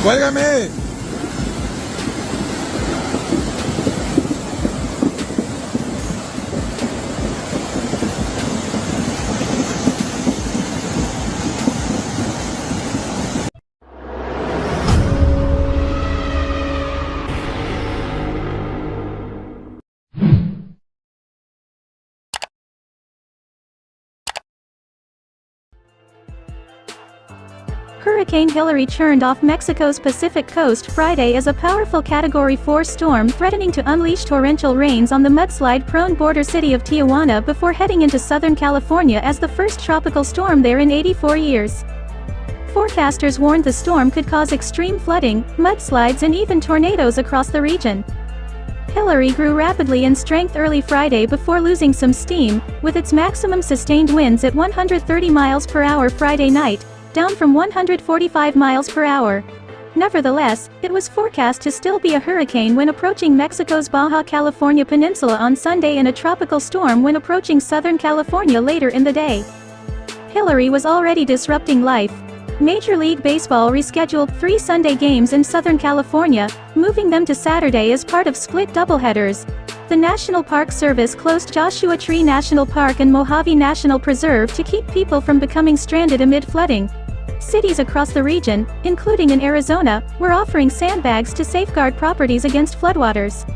¡Cuélgame! Hurricane Hilary churned off Mexico's Pacific coast Friday as a powerful Category 4 storm threatening to unleash torrential rains on the mudslide-prone border city of Tijuana before heading into Southern California as the first tropical storm there in 84 years. Forecasters warned the storm could cause extreme flooding, mudslides and even tornadoes across the region. Hilary grew rapidly in strength early Friday before losing some steam, with its maximum sustained winds at 130 miles per hour Friday night, down from 145 miles per hour. Nevertheless, it was forecast to still be a hurricane when approaching Mexico's Baja California peninsula on Sunday and a tropical storm when approaching Southern California later in the day. Hilary was already disrupting life. Major League Baseball rescheduled 3 Sunday games in Southern California, moving them to Saturday as part of split doubleheaders. The National Park Service closed Joshua Tree National Park and Mojave National Preserve to keep people from becoming stranded amid flooding. Cities across the region, including in Arizona, were offering sandbags to safeguard properties against floodwaters.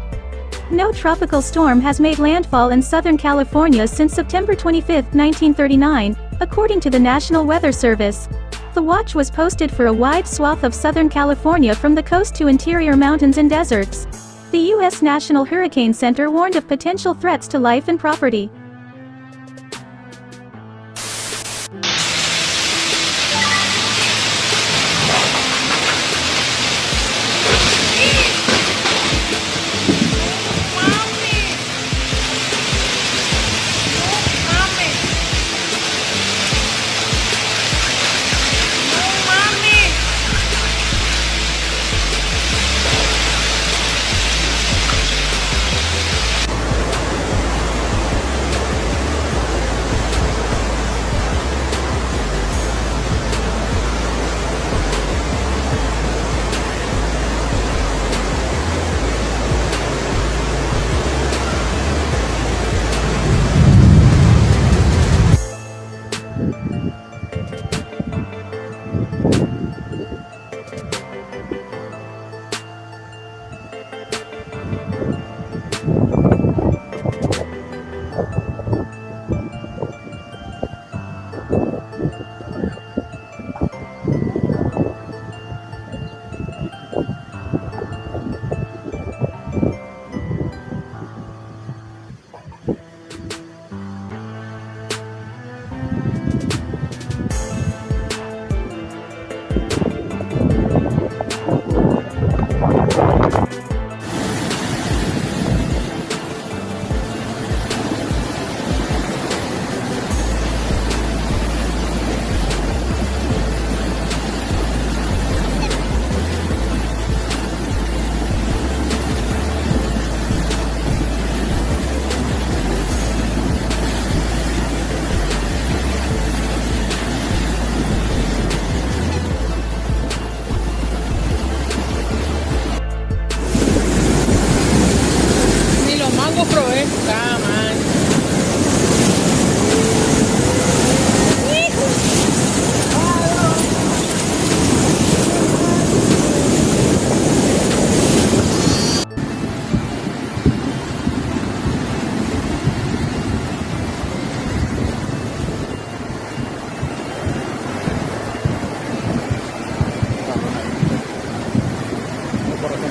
No tropical storm has made landfall in Southern California since September 25, 1939, according to the National Weather Service. The watch was posted for a wide swath of Southern California from the coast to interior mountains and deserts. The U.S. National Hurricane Center warned of potential threats to life and property.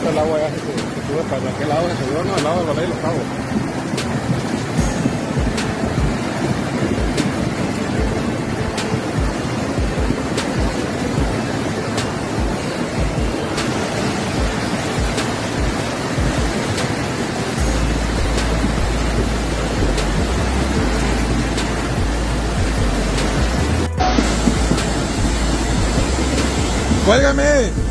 El agua ya se sube para aquel lado, se dio, no, al lado de la ley de los cabos. ¡Cuélgame!